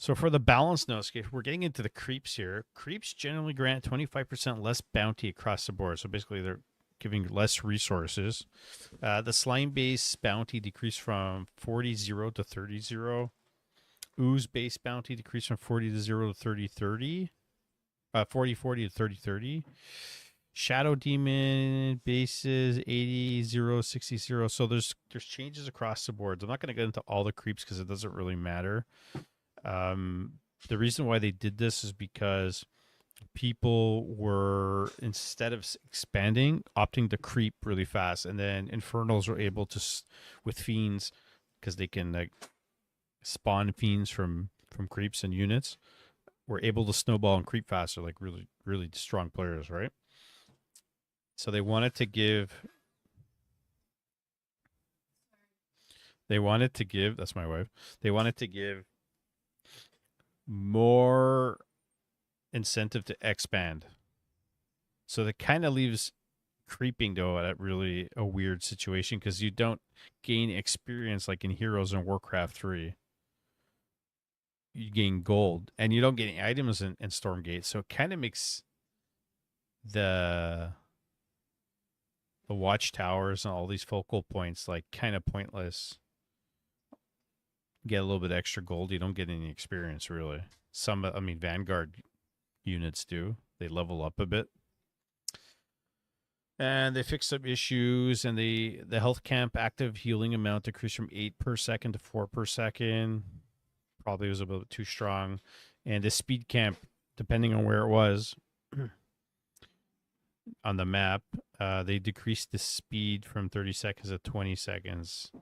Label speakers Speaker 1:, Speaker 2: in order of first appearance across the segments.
Speaker 1: So for the balance notes, if we're getting into the creeps here, creeps generally grant 25% less bounty across the board. So basically, they're giving less resources. The slime base bounty decreased from 40-0 to 30-0. Ooze base bounty decreased from 40-0 to 30-30. 40-40 to 30-30. Shadow Demon bases 80-0, 60-0. So there's changes across the board. I'm not going to get into all the creeps because it doesn't really matter. The reason why they did this is because people were, instead of expanding, opting to creep really fast, and then Infernals were able to with fiends, because they can like spawn fiends from creeps and units, were able to snowball and creep faster, like really strong players, right? So they wanted to give that's my wife. They wanted to give more incentive to expand. So that kind of leaves creeping though at really a weird situation, because you don't gain experience like in Heroes and Warcraft 3. You gain gold and you don't get any items in Stormgate. So it kind of makes the watchtowers and all these focal points like kind of pointless. Get a little bit extra gold, you don't get any experience really. Vanguard units do. They level up a bit. And they fixed some issues, and the health camp active healing amount decreased from 8 per second to 4 per second. Probably was a bit too strong. And the speed camp, depending on where it was on the map, they decreased the speed from 30 seconds to 20 seconds.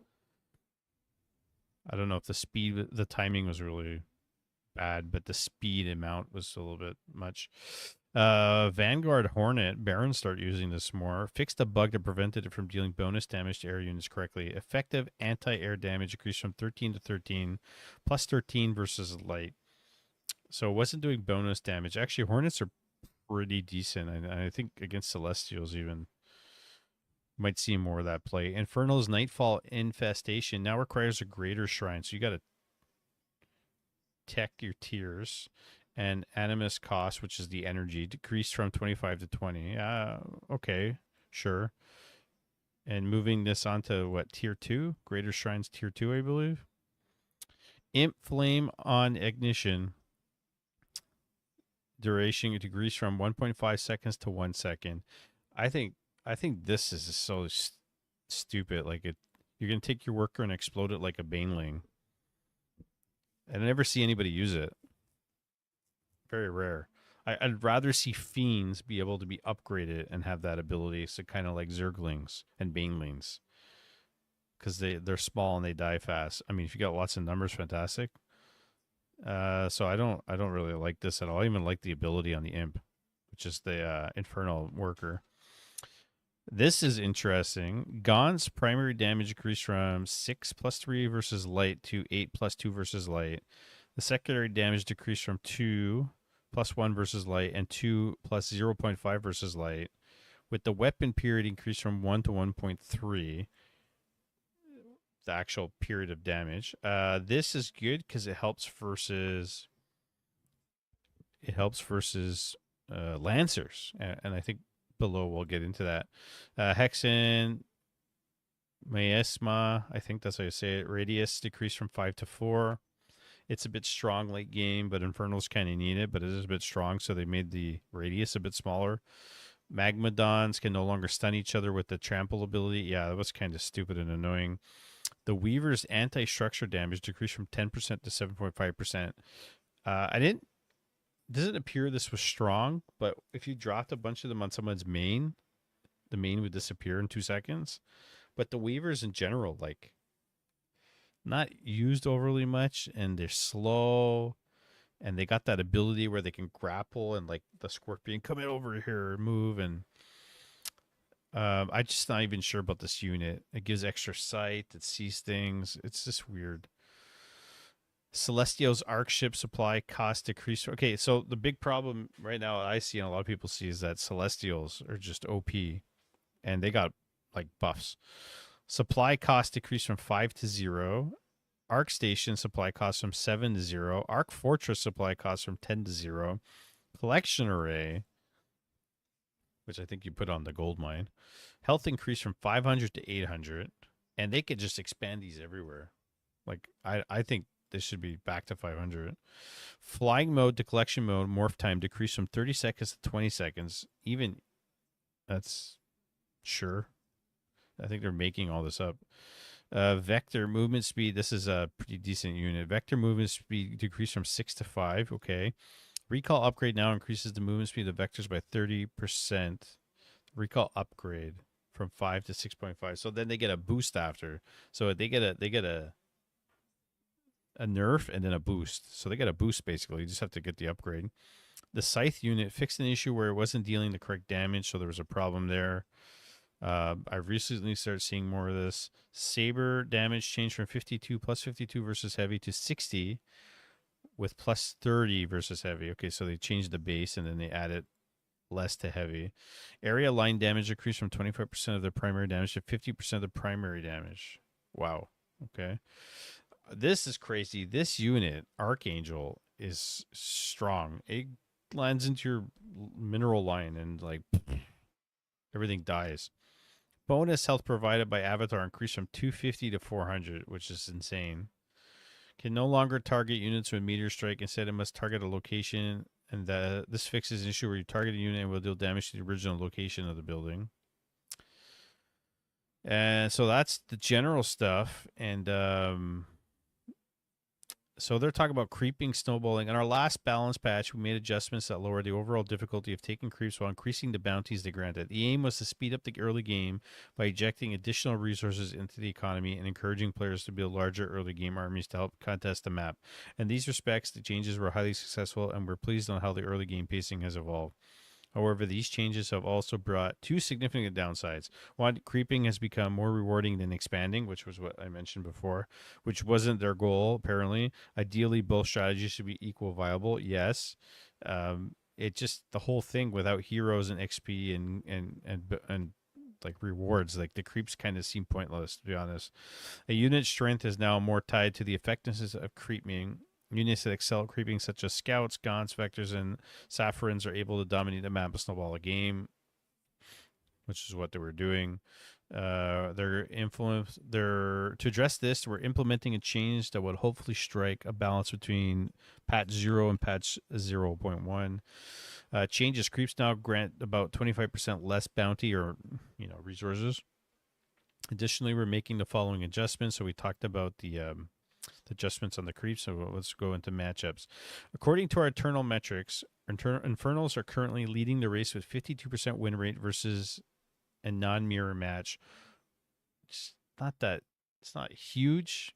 Speaker 1: I don't know if the timing was really bad, but the speed amount was a little bit much. Vanguard Hornet, Barons start using this more. Fixed a bug that prevented it from dealing bonus damage to air units correctly. Effective anti-air damage increased from 13 to 13, plus 13 versus light. So it wasn't doing bonus damage. Actually, Hornets are pretty decent, and I think against Celestials even. Might see more of that play. Infernals Nightfall Infestation now requires a greater shrine, so you got to tech your tiers. And Animus cost, which is the energy, decreased from 25 to 20. Okay, sure. And moving this on to what, tier 2? Greater Shrines tier 2, I believe. Imp Flame on Ignition. Duration decreased from 1.5 seconds to 1 second. I think this is so stupid. Like you're gonna take your worker and explode it like a baneling. And I never see anybody use it. Very rare. I'd rather see fiends be able to be upgraded and have that ability, so kind of like zerglings and banelings, because they're small and they die fast. I mean, if you got lots of numbers, fantastic. So I don't really like this at all. I even like the ability on the imp, which is the infernal worker. This is interesting. Gon's primary damage decreased from 6 plus 3 versus light to 8 plus 2 versus light. The secondary damage decreased from 2 plus 1 versus light and 2 plus 0.5 versus light, with the weapon period increased from 1 to 1.3, the actual period of damage. This is good because it helps versus Lancers, and I think below we'll get into that. Hexen Miasma, I think that's how you say it. Radius decreased from 5 to 4. It's a bit strong late game, but Infernals kind of need it, but it is a bit strong, so they made the radius a bit smaller. Magmadons can no longer stun each other with the trample ability. Yeah, that was kind of stupid and annoying. The Weaver's anti-structure damage decreased from 10% to 7.5%. Doesn't appear this was strong, but if you dropped a bunch of them on someone's main, the main would disappear in 2 seconds. But the Weavers in general, like, not used overly much, and they're slow, and they got that ability where they can grapple and like the scorpion come over here and move, and I'm just not even sure about this unit. It gives extra sight, it sees things. It's just weird. Celestial's arc ship supply cost decrease. Okay, so the big problem right now I see and a lot of people see is that Celestials are just OP, and they got like buffs. Supply cost decreased from 5 to 0. Arc Station supply costs from 7 to 0. Arc Fortress supply costs from 10 to 0. Collection Array, which I think you put on the gold mine, health increase from 500 to 800. And they could just expand these everywhere. Like, I think this should be back to 500. Flying mode to collection mode, morph time decreased from 30 seconds to 20 seconds. Even, that's sure. I think they're making all this up. Vector movement speed. This is a pretty decent unit. Vector movement speed decreased from 6 to 5. Okay. Recall upgrade now increases the movement speed of the vectors by 30%. Recall upgrade from 5 to 6.5. So then they get a boost after. So they get a nerf and then a boost. So they get a boost basically. You just have to get the upgrade. The Scythe unit fixed an issue where it wasn't dealing the correct damage, so there was a problem there. I've recently started seeing more of this. Saber damage changed from 52 plus 52 versus heavy to 60 with plus 30 versus heavy. Okay, so they changed the base and then they added less to heavy. Area line damage decreased from 25% of the primary damage to 50% of the primary damage. Wow. Okay. This is crazy. This unit, Archangel, is strong. It lands into your mineral line and like everything dies. Bonus health provided by Avatar increased from 250 to 400, which is insane. Can no longer target units with meteor strike. Instead, it must target a location, and this fixes an issue where you target a unit and will deal damage to the original location of the building. And so that's the general stuff. And so they're talking about creeping, snowballing. In our last balance patch, we made adjustments that lowered the overall difficulty of taking creeps while increasing the bounties they granted. The aim was to speed up the early game by injecting additional resources into the economy and encouraging players to build larger early game armies to help contest the map. In these respects, the changes were highly successful, and we're pleased on how the early game pacing has evolved. However, these changes have also brought two significant downsides. One, creeping has become more rewarding than expanding, which was what I mentioned before, which wasn't their goal, apparently. Ideally, both strategies should be equal viable, yes. It just, the whole thing without heroes and XP and like rewards, like the creeps kind of seem pointless, to be honest. A unit's strength is now more tied to the effectiveness of creeping. Units that excel at creeping, such as scouts, gaunts, vectors, and saffrons, are able to dominate the map and snowball a game, which is what they were doing. To address this, we're implementing a change that would hopefully strike a balance between patch 0 and patch 0.1. Changes: creeps now grant about 25% less bounty or resources. Additionally, we're making the following adjustments. So we talked about the adjustments on the creeps, so let's go into matchups. According to our internal metrics, Infernals are currently leading the race with 52% win rate versus a non-mirror match. It's not huge.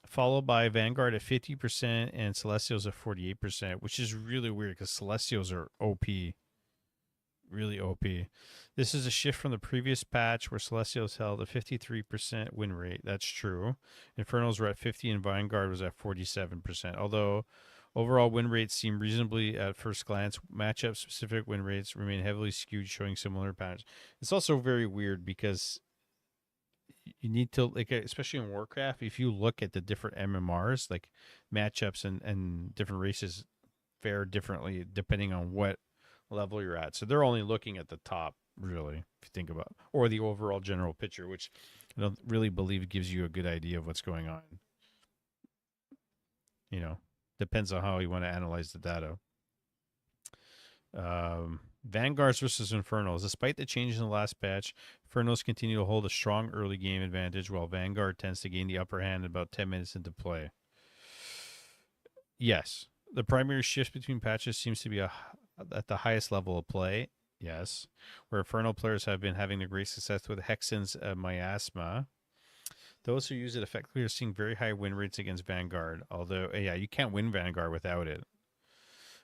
Speaker 1: Followed by Vanguard at 50% and Celestials at 48%, which is really weird because Celestials are OP. Really OP. This is a shift from the previous patch where Celestials held a 53% win rate. That's true. Infernals were at 50 and Vanguard was at 47%. Although overall win rates seem reasonably at first glance, matchup specific win rates remain heavily skewed, showing similar patterns. It's also very weird because you need to, like, especially in Warcraft, if you look at the different MMRs, like matchups and different races fare differently depending on what level you're at. So they're only looking at the top, really, if you think about, or the overall general picture, which I don't really believe gives you a good idea of what's going on. Depends on how you want to analyze the data. Vanguards versus Infernals. Despite the changes in the last patch, Infernals continue to hold a strong early game advantage, while Vanguard tends to gain the upper hand about 10 minutes into play. Yes, the primary shift between patches seems to be at the highest level of play. Yes, where Infernal players have been having a great success with Hexen's Miasma. Those who use it effectively are seeing very high win rates against Vanguard. Although, you can't win Vanguard without it.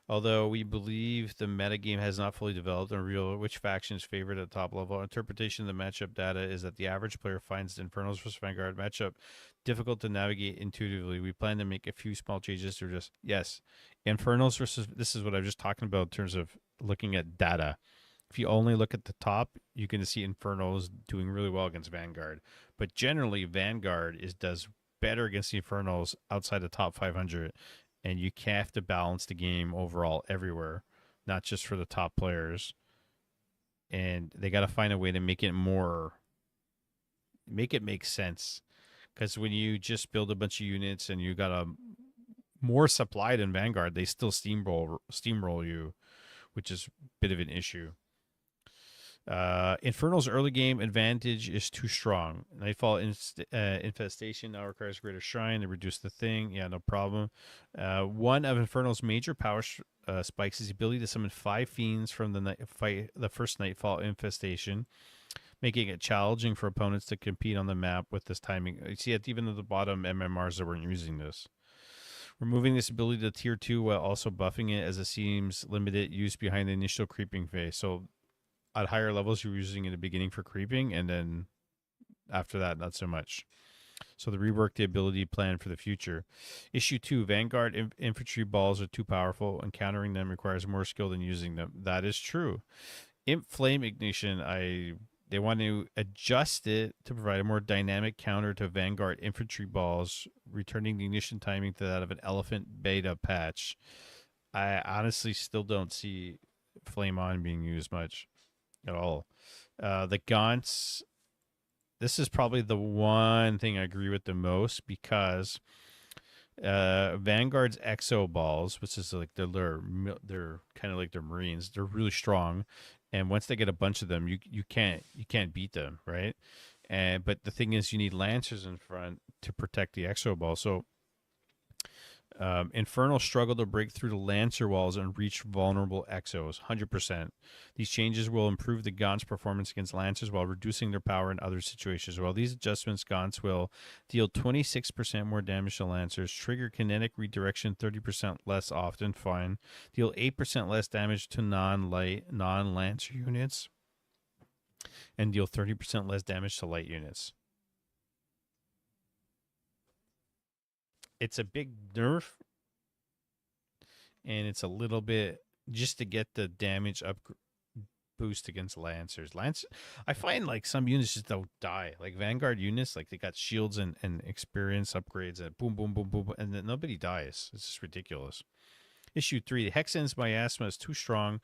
Speaker 1: Although we believe the metagame has not fully developed and reveal which faction is favored at the top level, interpretation of the matchup data is that the average player finds the Infernals versus Vanguard matchup difficult to navigate intuitively. We plan to make a few small changes to just, yes, Infernals versus, this is what I was just talking about in terms of looking at data. If you only look at the top, you can see Infernals doing really well against Vanguard. But generally, Vanguard does better against the Infernals outside the top 500, and you have to balance the game overall everywhere, not just for the top players. And they got to find a way to make it make sense. Because when you just build a bunch of units and you got a more supply than Vanguard, they still steamroll you, which is a bit of an issue. Infernal's early game advantage is too strong. Nightfall Infestation now requires greater shrine to reduce the thing. Yeah, no problem. One of Infernal's major power spikes is the ability to summon 5 fiends from the first Nightfall Infestation, making it challenging for opponents to compete on the map with this timing. You see, even at the bottom, MMRs that weren't using this. Removing this ability to tier 2 while also buffing it, as it seems limited use behind the initial creeping phase. So at higher levels, you're using it in the beginning for creeping, and then after that, not so much. So the rework the ability plan for the future. Issue 2, Vanguard infantry balls are too powerful. Encountering them requires more skill than using them. That is true. Imp Flame Ignition, they want to adjust it to provide a more dynamic counter to Vanguard infantry balls, returning the ignition timing to that of an Elephant beta patch. I honestly still don't see Flame On being used much at all. The Gaunts, this is probably the one thing I agree with the most, because Vanguard's Exo balls, which is like they're kind of like their Marines, they're really strong, and once they get a bunch of them, you can't beat them, right? But the thing is, you need Lancers in front to protect the Exo ball. So Infernal struggle to break through the Lancer walls and reach vulnerable Exos, 100%. These changes will improve the Gaunt's performance against Lancers while reducing their power in other situations. While these adjustments, Gaunts will deal 26% more damage to Lancers, trigger kinetic redirection 30% less often, fine, deal 8% less damage to non-Lancer units, and deal 30% less damage to light units. It's a big nerf, and it's a little bit just to get the damage up boost against Lancers. I find like some units just don't die. Like Vanguard units, like they got shields and experience upgrades and boom, boom, boom, boom, and then nobody dies. It's just ridiculous. Issue 3, Hexen's miasma is too strong.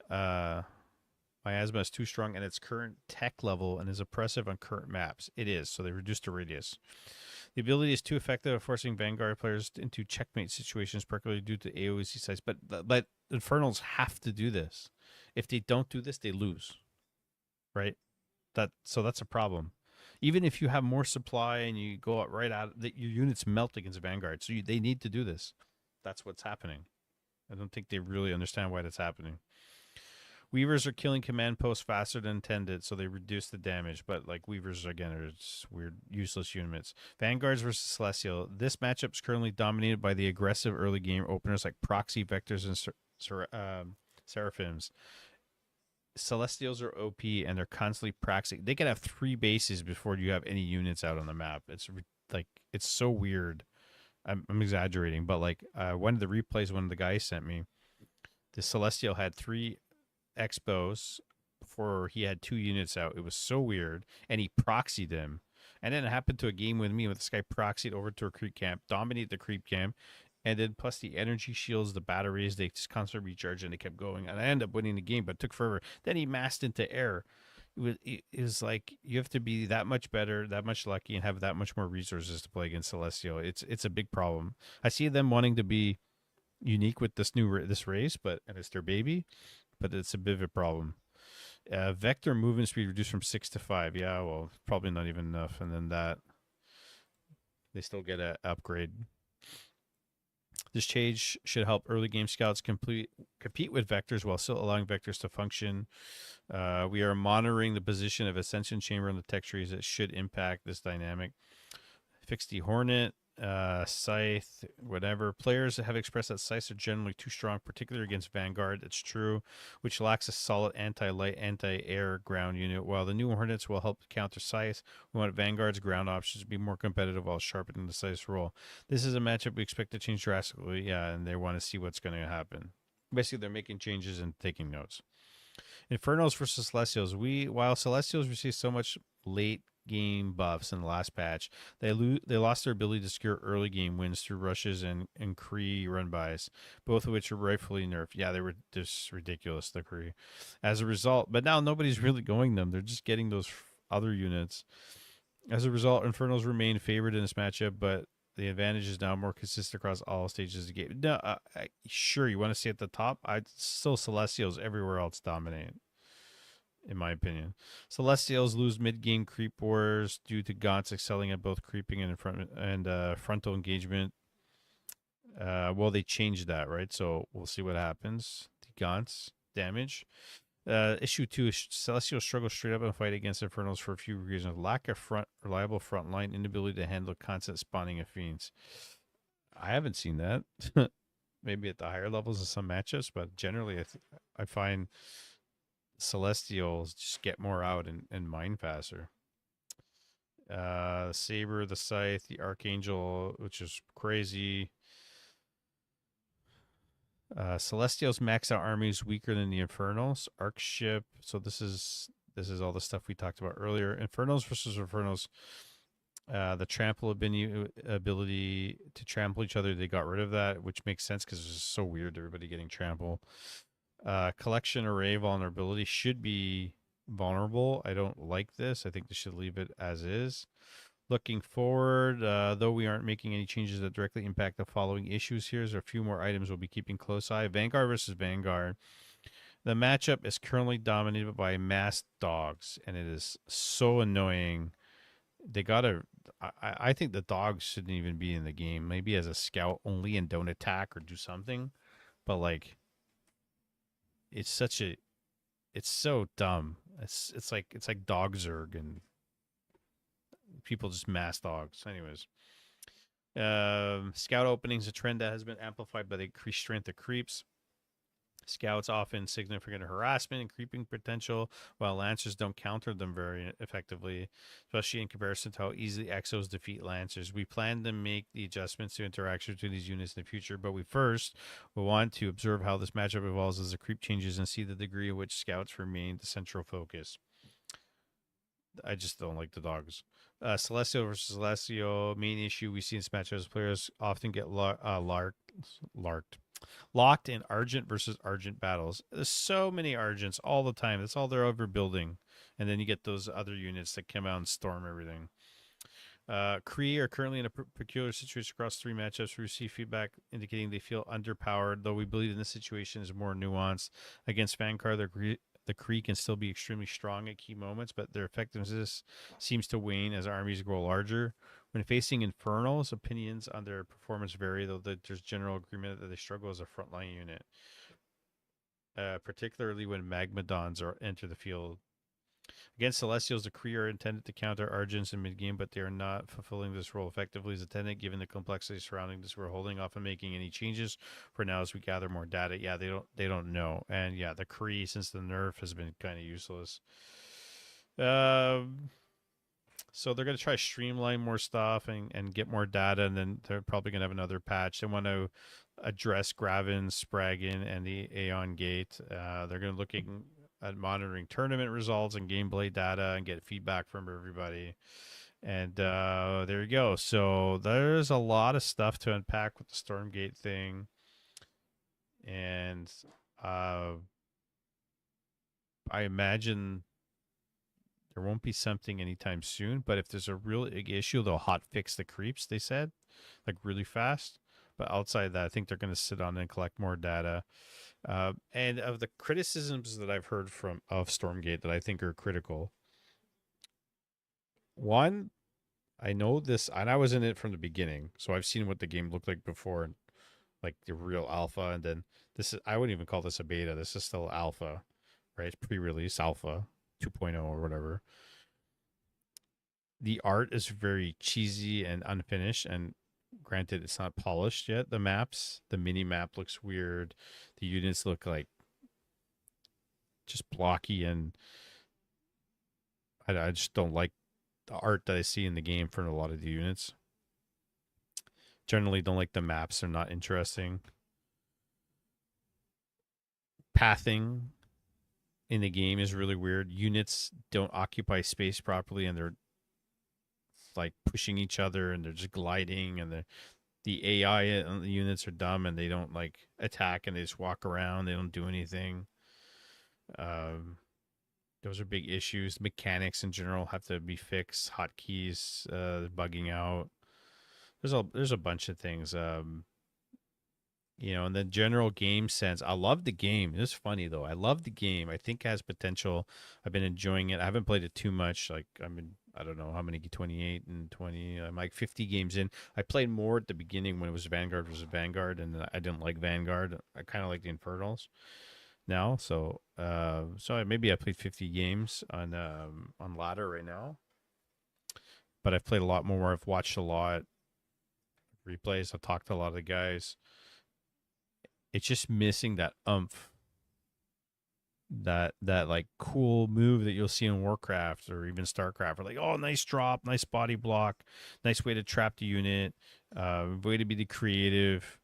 Speaker 1: Miasma is too strong at its current tech level and is oppressive on current maps. It is, so they reduced the radius. The ability is too effective at forcing Vanguard players into checkmate situations, particularly due to AoE size. But Infernals have to do this. If they don't do this, they lose. Right? So that's a problem. Even if you have more supply and you go out right out, your units melt against Vanguard. So they need to do this. That's what's happening. I don't think they really understand why that's happening. Weavers are killing command posts faster than intended, so they reduce the damage. But like Weavers, again, are just weird, useless units. Vanguards versus Celestial. This matchup is currently dominated by the aggressive early game openers like Proxy, Vectors, and Seraphims. Celestials are OP, and they're constantly praxing. They can have 3 bases before you have any units out on the map. It's so weird. I'm exaggerating, but like one of the replays one of the guys sent me, the Celestial had 3 Expos before he had 2 units out. It was so weird, and he proxied them. And then it happened to a game with me with this guy proxied over to a creep camp, dominated the creep camp, and then plus the energy shields, the batteries, they just constantly recharged and they kept going. And I ended up winning the game, but it took forever. Then he massed into air. It was like you have to be that much better, that much lucky, and have that much more resources to play against Celestial. It's a big problem. I see them wanting to be unique with this race, and it's their baby, but it's a bit of a problem. Vector movement speed reduced from 6 to 5. Yeah, well, probably not even enough. And then that they still get an upgrade. This change should help early game scouts compete with Vectors while still allowing Vectors to function. We are monitoring the position of Ascension Chamber on the tech trees. It should impact this dynamic. Fix the Hornet, Scythe, whatever. Players have expressed that Scythes are generally too strong, particularly against Vanguard. It's true, which lacks a solid anti-light, anti-air ground unit. While the new Hornets will help counter Scythe, we want Vanguard's ground options to be more competitive while sharpening the Scythe's role. This is a matchup we expect to change drastically, and they want to see what's going to happen. Basically, they're making changes and taking notes. Infernals versus Celestials. While Celestials receive so much late game buffs in the last patch. They lost their ability to secure early game wins through rushes and Kree run bys, both of which are rightfully nerfed. Yeah, they were just ridiculous, the Kree. As a result, but now nobody's really going them. They're just getting those other units. As a result, Infernals remain favored in this matchup, but the advantage is now more consistent across all stages of the game. No, sure, you want to see at the top? I'd still Celestials everywhere else dominate, in my opinion. Celestials lose mid-game creep wars due to Gaunts excelling at both creeping and frontal engagement. Well, they changed that, right? So we'll see what happens. The Gaunts damage. Issue 2 is Celestial struggle straight up and fight against Infernals for a few reasons. Lack of reliable front line, inability to handle constant spawning of fiends. I haven't seen that. Maybe at the higher levels of some matchups, but generally I find Celestials just get more out and mine faster. The Saber, the Scythe, the Archangel, which is crazy. Celestials max out armies weaker than the Infernals. Arc ship. So this is all the stuff we talked about earlier. Infernals versus Infernals. The trample ability to trample each other, they got rid of that, which makes sense because it's so weird, everybody getting trample. Collection array vulnerability should be vulnerable. I don't like this. I think they should leave it as is. Looking forward, though we aren't making any changes that directly impact the following issues here, there's a few more items we'll be keeping close eye. Vanguard versus Vanguard. The matchup is currently dominated by masked dogs, and it is so annoying. They gotta. I think the dogs shouldn't even be in the game. Maybe as a scout only and don't attack or do something. But like, it's so dumb. It's like dog zerg and people just mass dogs. Anyways, scout openings, a trend that has been amplified by the increased strength of creeps. Scouts often significant harassment and creeping potential, while Lancers don't counter them very effectively, especially in comparison to how easily Exos defeat Lancers. We plan to make the adjustments to interactions between these units in the future, but we want to observe how this matchup evolves as the creep changes and see the degree in which Scouts remain the central focus. I just don't like the dogs. Celestial versus Celestial. Main issue we see in this matchup is players often get locked in Argent versus Argent battles. There's so many Argents all the time. That's all they're overbuilding. And then you get those other units that come out and storm everything. Kree are currently in a peculiar situation across 3 matchups. We receive feedback indicating they feel underpowered, though we believe in this situation is more nuanced. Against Vanguard, the Kree can still be extremely strong at key moments, but their effectiveness seems to wane as armies grow larger. When facing Infernals, opinions on their performance vary, though there's general agreement that they struggle as a frontline unit, particularly when Magmadons enter the field. Against Celestials, the Kree are intended to counter Argents in mid-game, but they are not fulfilling this role effectively as intended, given the complexity surrounding this. We're holding off on making any changes for now as we gather more data. Yeah, they don't know. And yeah, the Kree, since the nerf, has been kind of useless. So they're going to try to streamline more stuff and get more data, and then they're probably going to have another patch. They want to address Graven, Spraggan, and the Aeon Gate. They're going to looking at monitoring tournament results and gameplay data and get feedback from everybody. And there you go. So there's a lot of stuff to unpack with the Stormgate thing. And I imagine there won't be something anytime soon, but if there's a real big issue, they'll hot fix the creeps, they said, like really fast. But outside that, I think they're going to sit on and collect more data. And of the criticisms that I've heard of Stormgate that I think are critical, one, I know this, and I was in it from the beginning, so I've seen what the game looked like before, like the real alpha, and then I wouldn't even call this a beta. This is still alpha, right? It's pre-release alpha 2.0 or whatever. The art is very cheesy and unfinished, and granted, it's not polished yet. The mini map looks weird. The units look like just blocky, and I just don't like the art that I see in the game for a lot of the units. Generally, don't like the maps. They're not interesting. Pathing in the game is really weird. Units don't occupy space properly, and they're like pushing each other, and they're just gliding, and the AI on the units are dumb, and they don't like attack, and they just walk around. They don't do anything. Um, those are big issues. Mechanics in general have to be fixed. Hotkeys, bugging out. There's a bunch of things. In the general game sense, I love the game. It's funny though. I love the game. I think it has potential. I've been enjoying it. I haven't played it too much. Like I don't know how many, 28 and 20. I'm like 50 games in. I played more at the beginning when it was Vanguard versus Vanguard, and I didn't like Vanguard. I kind of like the Infernals now. So maybe I played 50 games on ladder right now. But I've played a lot more. I've watched a lot replays. I've talked to a lot of the guys. It's just missing that oomph, that like cool move that you'll see in Warcraft or even StarCraft. Or like, oh, nice drop, nice body block, nice way to trap the unit, way to be the creative,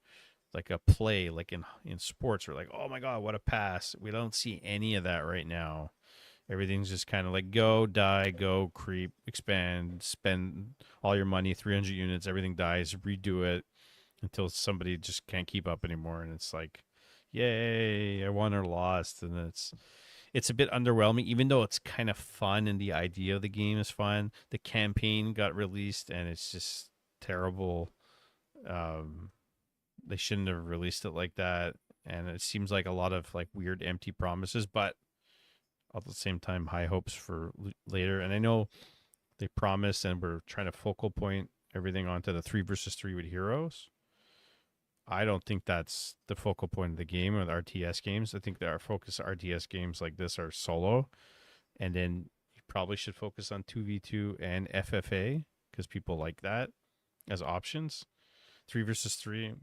Speaker 1: like a play, like in sports. We're like, oh my god, what a pass. We don't see any of that right now. Everything's just kind of like go, die, go, creep, expand, spend all your money, 300 units, everything dies, redo it until somebody just can't keep up anymore. And it's like, yay, I won or lost. And it's a bit underwhelming, even though it's kind of fun and the idea of the game is fun. The campaign got released and it's just terrible. They shouldn't have released it like that. And it seems like a lot of like weird empty promises, but at the same time, high hopes for later. And I know they promised and we're trying to focal point everything onto the 3 versus 3 with heroes. I don't think that's the focal point of the game with RTS games. I think that our focus RTS games like this are solo. And then you probably should focus on 2v2 and FFA because people like that as options. 3 versus 3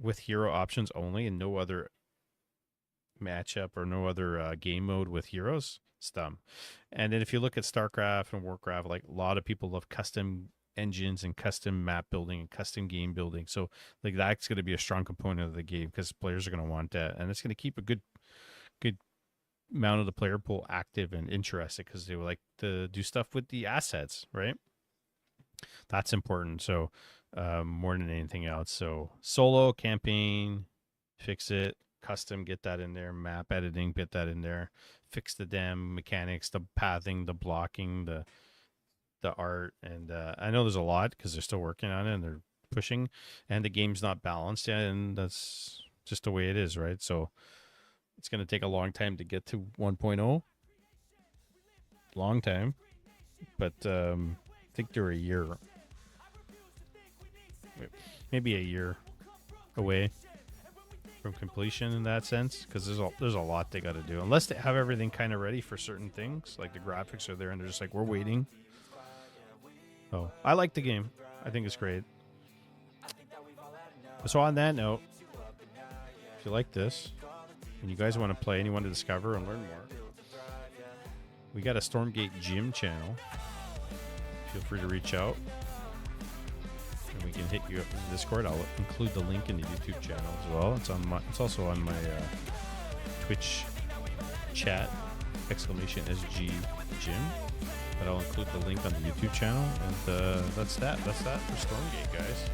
Speaker 1: with hero options only and no other matchup or no other game mode with heroes. It's dumb. And then if you look at StarCraft and Warcraft, like a lot of people love custom engines and custom map building and custom game building. So like that's going to be a strong component of the game because players are going to want that, and it's going to keep a good amount of the player pool active and interested because they would like to do stuff with the assets, right? That's important. So more than anything else. So solo campaign, fix it. Custom, get that in there. Map editing, get that in there. Fix the damn mechanics, the pathing, the blocking, the art. And I know there's a lot because they're still working on it and they're pushing, and the game's not balanced yet, and that's just the way it is, right? So it's going to take a long time to get to 1.0. Long time. But I think they're a year. Maybe a year away from completion in that sense, because there's a lot they got to do, unless they have everything kind of ready for certain things, like the graphics are there and they're just like, we're waiting. Oh, I like the game. I think it's great. So on that note, if you like this and you guys want to play and you want to discover and learn more, we got a Stormgate Gym channel. Feel free to reach out and we can hit you up in the Discord. I'll include the link in the YouTube channel as well. It's also on my Twitch chat, !SG Gym. But I'll include the link on the YouTube channel, and that's that. That's that for Stormgate, guys.